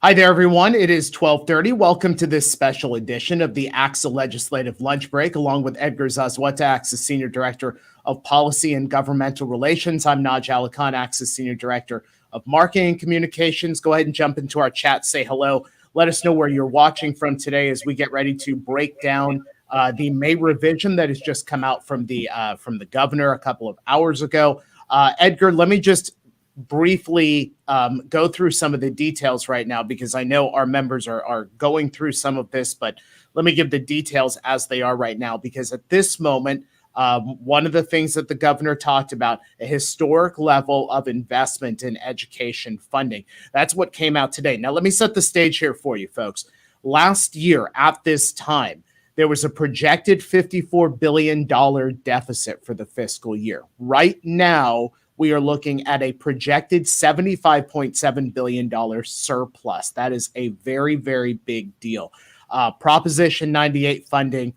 Hi there, everyone. It is 12:30. Welcome to this special edition of the ACSA Legislative Lunch Break, along with Edgar Zazweta, ACSA Senior Director of Policy and Governmental Relations. I'm Naj and Edgar, ACSA Senior Director of Marketing and Communications. Go ahead and jump into our chat, say hello. Let us know where you're watching from today as we get ready to break down the May revision that has just come out from the governor a couple of hours ago. Edgar, let me just briefly go through some of the details right now, because I know our members are going through some of this, but let me give the details as they are right now, because at this moment, one of the things that the governor talked about, a historic level of investment in education funding. That's what came out today. Now, let me set the stage here for you, folks. Last year at this time, there was a projected $54 billion deficit for the fiscal year. Right now, we are looking at a projected $75.7 billion surplus. That is a very, very big deal. Proposition 98 funding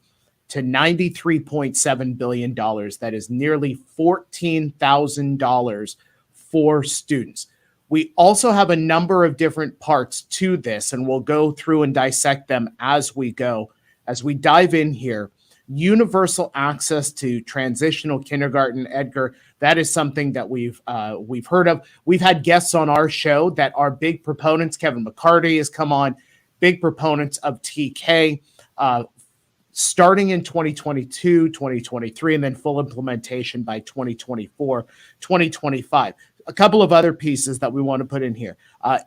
to $93.7 billion. That is nearly $14,000 for students. We also have a number of different parts to this, and we'll go through and dissect them as we go. As we dive in here, universal access to transitional kindergarten. Edgar, that is something that we've heard of. We've had guests on our show that are big proponents. Kevin McCarty has come on, big proponents of TK, starting in 2022, 2023, and then full implementation by 2024, 2025. A couple of other pieces that we want to put in here.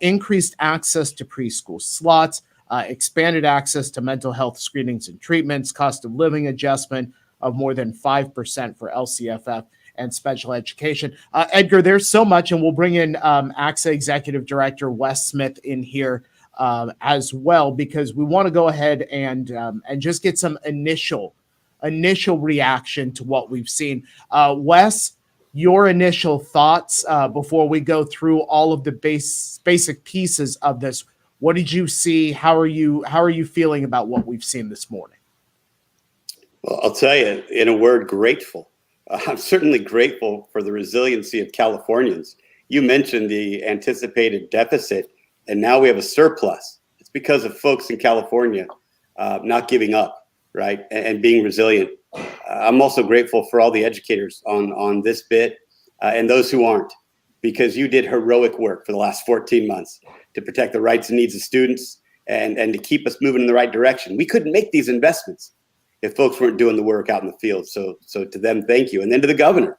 Increased access to preschool slots, expanded access to mental health screenings and treatments, cost of living adjustment of more than 5% for LCFF and special education. Edgar, there's so much, and we'll bring in ACSA Executive Director Wes Smith in here as well, because we want to go ahead and just get some initial reaction to what we've seen. Wes, your initial thoughts before we go through all of the basic pieces of this. What did you see? How are you feeling about what we've seen this morning? Well, I'll tell you, in a word, grateful. I'm certainly grateful for the resiliency of Californians. You mentioned the anticipated deficit, and now we have a surplus. It's because of folks in California not giving up, right, and being resilient. I'm also grateful for all the educators on this bit and those who aren't, because you did heroic work for the last 14 months to protect the rights and needs of students and to keep us moving in the right direction. We couldn't make these investments if folks weren't doing the work out in the field. So to them, thank you. And then to the governor,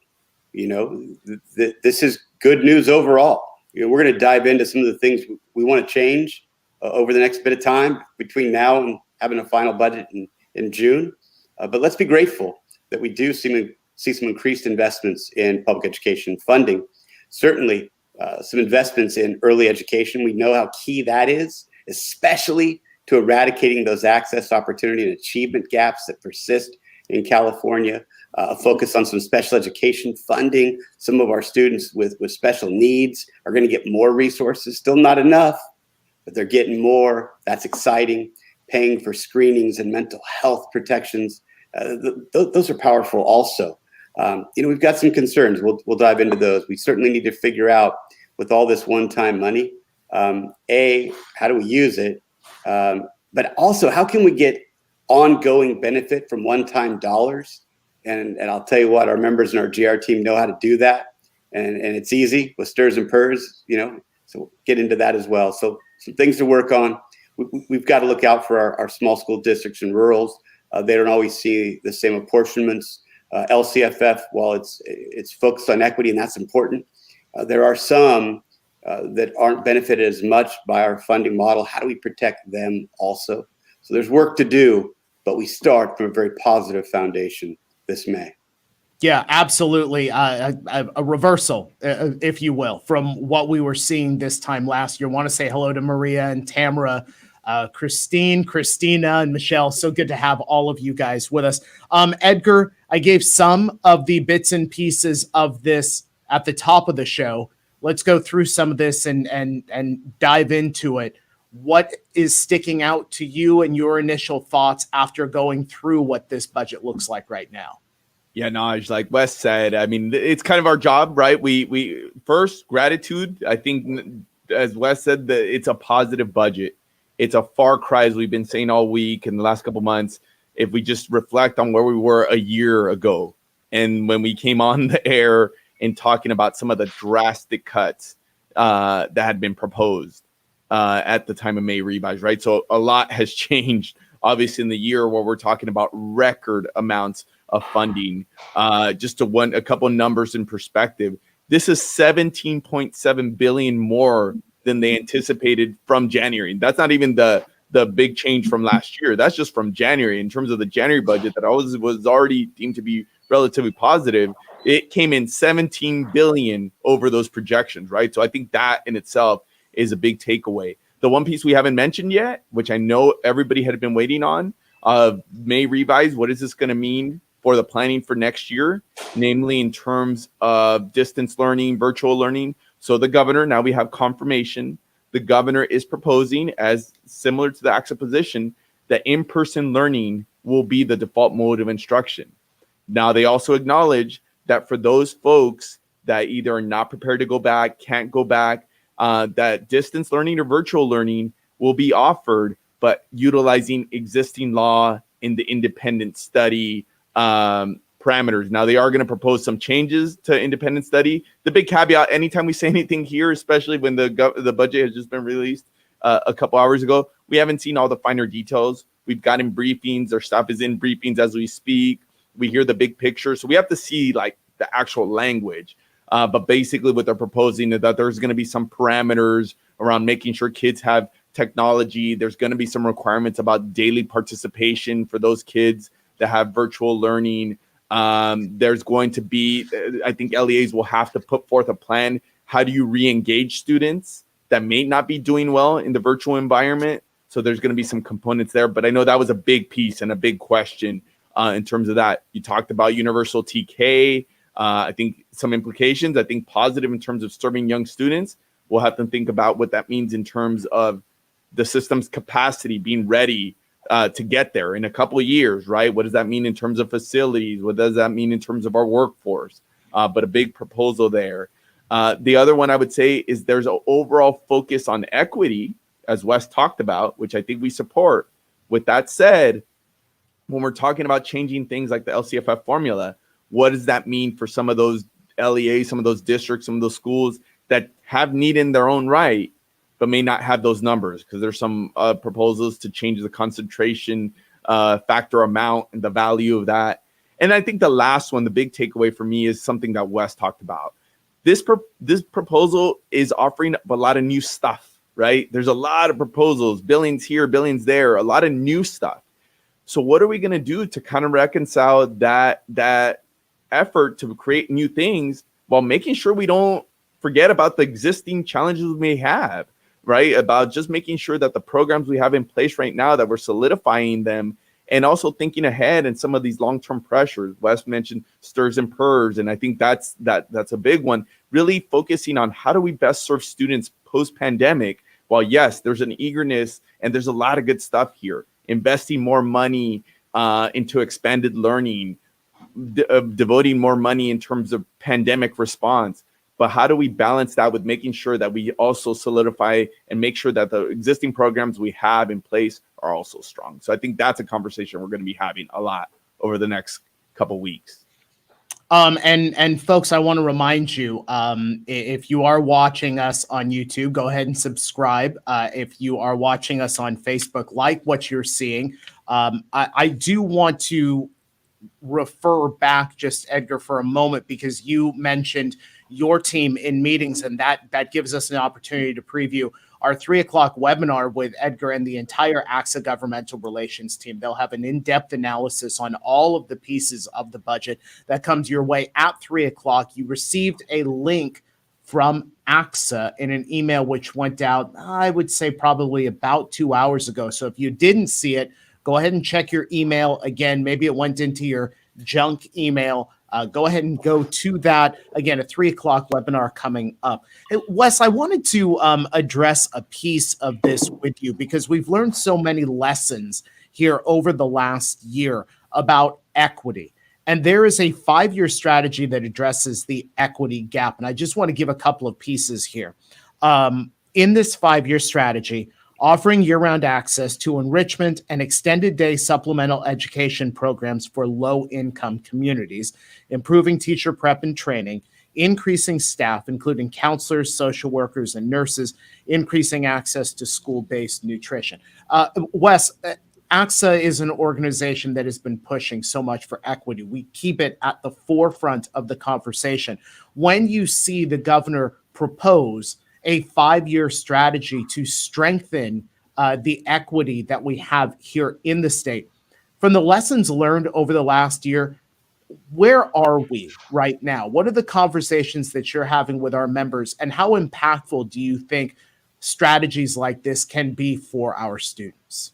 this is good news overall. We're going to dive into some of the things we want to change over the next bit of time between now and having a final budget in June. But let's be grateful that we do see some increased investments in public education funding. Certainly, some investments in early education. We know how key that is, especially to eradicating those access opportunity and achievement gaps that persist in California. A focus on some special education funding. Some of our students with special needs are going to get more resources. Still not enough, but they're getting more. That's exciting. Paying for screenings and mental health protections. Those are powerful also. We've got some concerns. We'll dive into those. We certainly need to figure out, with all this one-time money, how do we use it? But also, how can we get ongoing benefit from one-time dollars? And I'll tell you what, our members and our GR team know how to do that. And it's easy with stirs and purrs, so we'll get into that as well. So some things to work on. We've got to look out for our small school districts and rurals. They don't always see the same apportionments. LCFF, while it's focused on equity, and that's important, there are some that aren't benefited as much by our funding model. How do we protect them also? So there's work to do, but we start from a very positive foundation this May. Yeah, absolutely. A reversal, if you will, from what we were seeing this time last year. I want to say hello to Maria and Tamara, Christine, Christina, and Michelle. So good to have all of you guys with us. Edgar, I gave some of the bits and pieces of this at the top of the show. Let's go through some of this and dive into it. What is sticking out to you and your initial thoughts after going through what this budget looks like right now? Yeah, Naj, like Wes said, I mean, it's kind of our job, right? We first, gratitude. I think as Wes said, it's a positive budget. It's a far cry, as we've been saying all week and the last couple months. If we just reflect on where we were a year ago, and when we came on the air and talking about some of the drastic cuts that had been proposed at the time of May revise, right? So a lot has changed, obviously, in the year where we're talking about record amounts of funding. Just a couple of numbers in perspective, this is $17.7 billion more than they anticipated from January. That's not even the big change from last year. That's just from January. In terms of the January budget that was already deemed to be relatively positive, it came in $17 billion over those projections, right? So I think that in itself is a big takeaway. The one piece we haven't mentioned yet, which I know everybody had been waiting on, May revise. What is this going to mean for the planning for next year, namely in terms of distance learning, virtual learning? So the governor, now we have confirmation. The governor is proposing, as similar to the ACSA position, that in-person learning will be the default mode of instruction. Now, they also acknowledge that for those folks that either are not prepared to go back, can't go back, that distance learning or virtual learning will be offered, but utilizing existing law in the independent study parameters. Now, they are going to propose some changes to independent study. The big caveat, anytime we say anything here, especially when the budget has just been released a couple hours ago, we haven't seen all the finer details. We've gotten briefings. Our staff is in briefings as we speak. We hear the big picture. So we have to see like the actual language. But basically what they're proposing is that there's going to be some parameters around making sure kids have technology. There's going to be some requirements about daily participation for those kids that have virtual learning. There's going to be, I think LEAs will have to put forth a plan. How do you re-engage students that may not be doing well in the virtual environment? So there's going to be some components there, but I know that was a big piece and a big question in terms of that. You talked about universal TK. I think some implications, I think positive in terms of serving young students. We'll have to think about what that means in terms of the system's capacity being ready to get there in a couple of years, right? What does that mean in terms of facilities? What does that mean in terms of our workforce? But a big proposal there. The other one I would say is there's an overall focus on equity, as Wes talked about, which I think we support. With that said, when we're talking about changing things like the LCFF formula, what does that mean for some of those LEAs, some of those districts, some of those schools that have need in their own right, but may not have those numbers? Because there's some proposals to change the concentration factor amount and the value of that. And I think the last one, the big takeaway for me, is something that Wes talked about. This proposal is offering a lot of new stuff, right? There's a lot of proposals, billions here, billions there, a lot of new stuff. So what are we going to do to kind of reconcile that effort to create new things while making sure we don't forget about the existing challenges we may have, right? About just making sure that the programs we have in place right now, that we're solidifying them, and also thinking ahead and some of these long-term pressures. Wes mentioned stirs and PERS, and I think that's a big one. Really focusing on how do we best serve students post-pandemic. While yes, there's an eagerness and there's a lot of good stuff here. Investing more money into expanded learning, devoting more money in terms of pandemic response. But how do we balance that with making sure that we also solidify and make sure that the existing programs we have in place are also strong? So I think that's a conversation we're going to be having a lot over the next couple weeks. And folks, I want to remind you, if you are watching us on YouTube, go ahead and subscribe. If you are watching us on Facebook, like what you're seeing. I do want to refer back just, Edgar, for a moment, because you mentioned your team in meetings, and that gives us an opportunity to preview our 3:00 webinar with Edgar and the entire ACSA governmental relations team. They'll have an in-depth analysis on all of the pieces of the budget that comes your way at 3:00. You received a link from ACSA in an email which went out, I would say, probably about 2 hours ago. So if you didn't see it, go ahead and check your email again. Maybe it went into your junk email. Go ahead and go to that. Again, a 3:00 webinar coming up. Hey, Wes, I wanted to address a piece of this with you because we've learned so many lessons here over the last year about equity. And there is a 5-year strategy that addresses the equity gap. And I just want to give a couple of pieces here. In this 5-year strategy, offering year-round access to enrichment and extended day supplemental education programs for low-income communities, improving teacher prep and training, increasing staff, including counselors, social workers, and nurses, increasing access to school-based nutrition. Wes, ACSA is an organization that has been pushing so much for equity. We keep it at the forefront of the conversation. When you see the governor propose a 5-year strategy to strengthen the equity that we have here in the state, from the lessons learned over the last year, where are we right now? What are the conversations that you're having with our members, and how impactful do you think strategies like this can be for our students?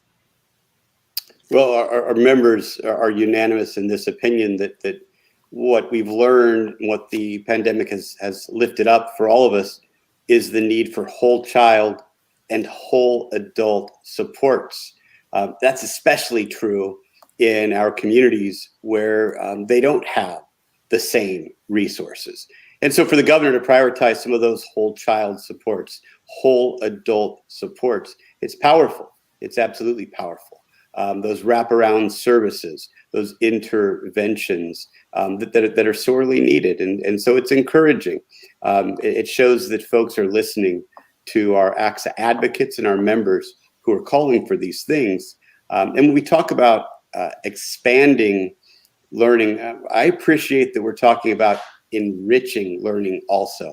Well, our members are unanimous in this opinion that what we've learned, what the pandemic has lifted up for all of us, is the need for whole child and whole adult supports. That's especially true in our communities where they don't have the same resources. And so for the governor to prioritize some of those whole child supports, whole adult supports, it's powerful. It's absolutely powerful. Those wraparound services, those interventions that are sorely needed. And so it's encouraging. It shows that folks are listening to our ACSA advocates and our members who are calling for these things. And when we talk about expanding learning, I appreciate that we're talking about enriching learning also.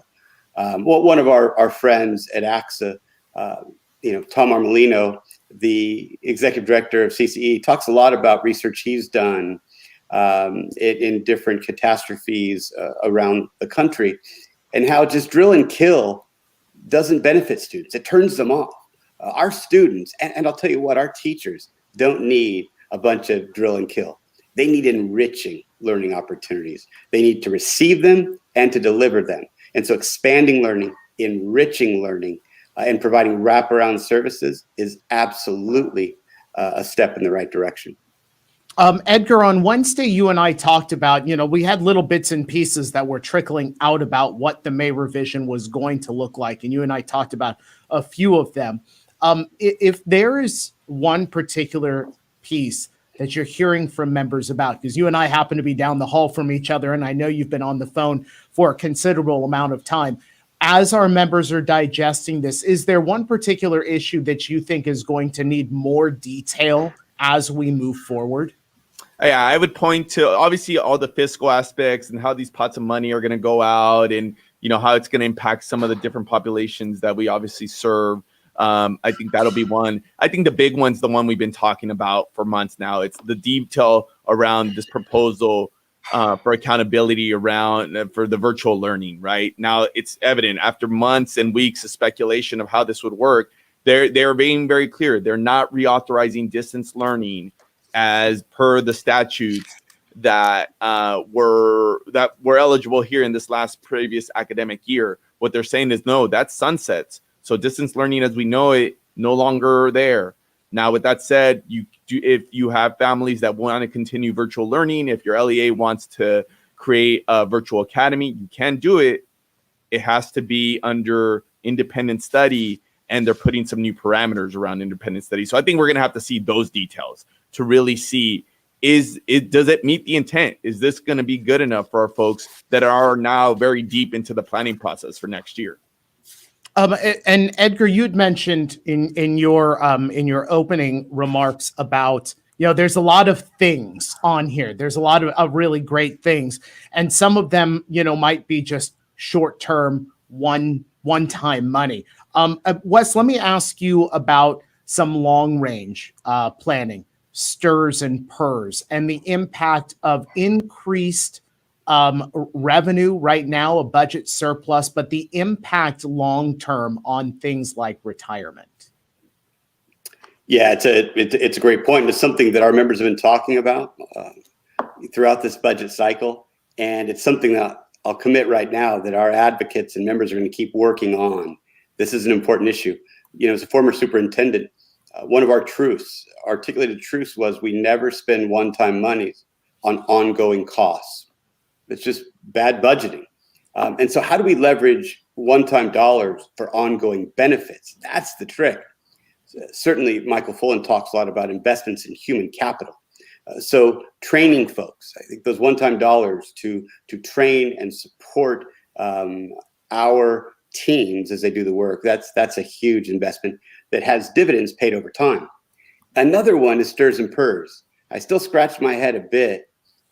One of our friends at ACSA, Tom Armelino, the executive director of CCE, talks a lot about research he's done in different catastrophes around the country, and how just drill and kill doesn't benefit students. It turns them off. Our students, and I'll tell you what, our teachers don't need a bunch of drill and kill. They need enriching learning opportunities. They need to receive them and to deliver them. And so expanding learning, enriching learning, and providing wraparound services is absolutely a step in the right direction. Edgar, on Wednesday, you and I talked about, we had little bits and pieces that were trickling out about what the May revision was going to look like. And you and I talked about a few of them. If there is one particular piece that you're hearing from members about, because you and I happen to be down the hall from each other, and I know you've been on the phone for a considerable amount of time, as our members are digesting this, is there one particular issue that you think is going to need more detail as we move forward? Yeah, I would point to obviously all the fiscal aspects and how these pots of money are going to go out, and how it's going to impact some of the different populations that we obviously serve. I think that'll be one. I think the big one's the one we've been talking about for months now. It's the detail around this proposal for accountability around for the virtual learning. Right now, it's evident after months and weeks of speculation of how this would work. They're being very clear. They're not reauthorizing distance learning as per the statutes that were eligible here in this previous academic year. What they're saying is no, that's sunsets. So distance learning as we know it, no longer there. Now, with that said, if you have families that want to continue virtual learning, if your LEA wants to create a virtual academy, you can do it. It has to be under independent study, and they're putting some new parameters around independent study. So I think we're going to have to see those details to really see, does it meet the intent? Is this going to be good enough for our folks that are now very deep into the planning process for next year? And Edgar, you had mentioned in your opening remarks about, there's a lot of things on here. There's a lot of really great things, and some of them, might be just short-term, one-time money. Wes, let me ask you about some long-range planning, STIRS and PERS, and the impact of increased revenue right now, a budget surplus, but the impact long-term on things like retirement. Yeah, it's a great point. It's something that our members have been talking about throughout this budget cycle. And it's something that I'll commit right now that our advocates and members are going to keep working on. This is an important issue. As a former superintendent, one of our articulated truths was we never spend one-time monies on ongoing costs. It's just bad budgeting. And so how do we leverage one-time dollars for ongoing benefits? That's the trick. Certainly, Michael Fullen talks a lot about investments in human capital. So training folks, I think those one-time dollars to train and support our teams as they do the work, that's a huge investment that has dividends paid over time. Another one is stirs and purrs. I still scratch my head a bit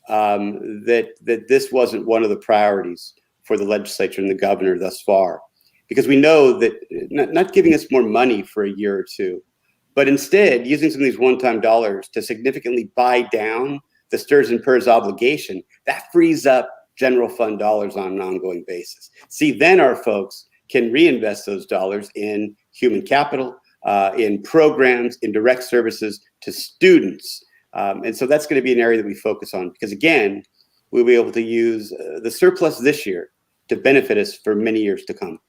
that this wasn't one of the priorities for the legislature and the governor thus far, because we know that not giving us more money for a year or two, but instead using some of these one-time dollars to significantly buy down the stirs and purrs obligation, that frees up general fund dollars on an ongoing basis. See, then our folks can reinvest those dollars in human capital, in programs, in direct services to students. And so that's going to be an area that we focus on, because again, we'll be able to use the surplus this year to benefit us for many years to come.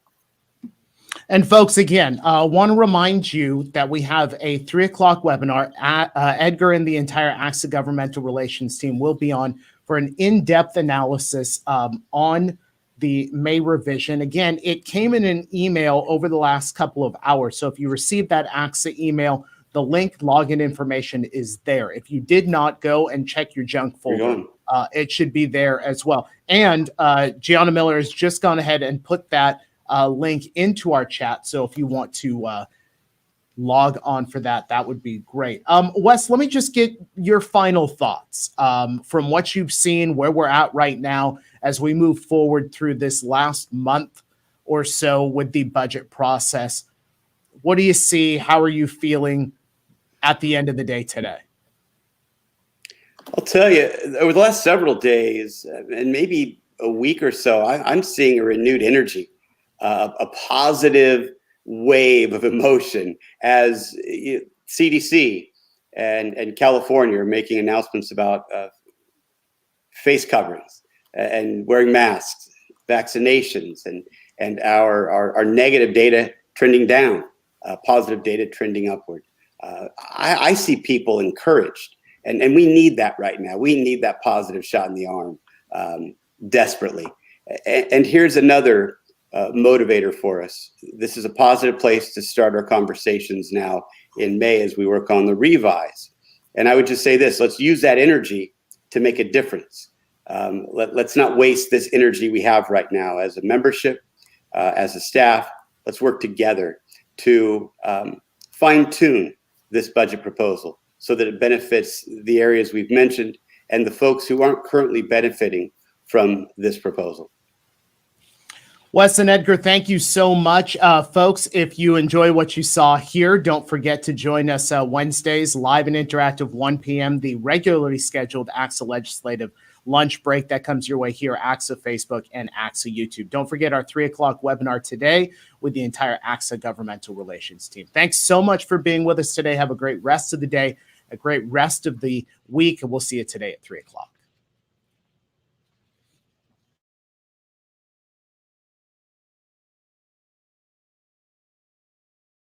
And folks, again, want to remind you that we have a 3:00 webinar. Edgar and the entire ACSA governmental relations team will be on for an in-depth analysis on the May revision. Again, it came in an email over the last couple of hours. So if you received that ACSA email, the link, login information is there. If you did not, go and check your junk folder. It should be there as well. And Gianna Miller has just gone ahead and put that link into our chat. So if you want to log on for that, that would be great. Wes, let me just get your final thoughts from what you've seen, where we're at right now as we move forward through this last month or so with the budget process. What do you see? How are you feeling at the end of the day today? I'll tell you, over the last several days and maybe a week or so, I'm seeing a renewed energy, a positive wave of emotion as CDC and California are making announcements about face coverings and wearing masks, vaccinations, and our negative data trending down, positive data trending upward. I see people encouraged, and we need that right now. We need that positive shot in the arm desperately. And here's another motivator for us. This is a positive place to start our conversations now in May as we work on the revise. And I would just say this: let's use that energy to make a difference. Let's not waste this energy we have right now as a membership, as a staff. Let's work together to fine-tune this budget proposal so that it benefits the areas we've mentioned and the folks who aren't currently benefiting from this proposal. Wes and Edgar, thank you so much. Folks, if you enjoy what you saw here, don't forget to join us Wednesdays, live and interactive, 1 p.m., the regularly scheduled ACSA Legislative Lunch Break that comes your way here, ACSA Facebook and ACSA YouTube. Don't forget our 3:00 webinar today with the entire ACSA governmental relations team. Thanks so much for being with us today. Have a great rest of the day, a great rest of the week, and we'll see you today at 3:00.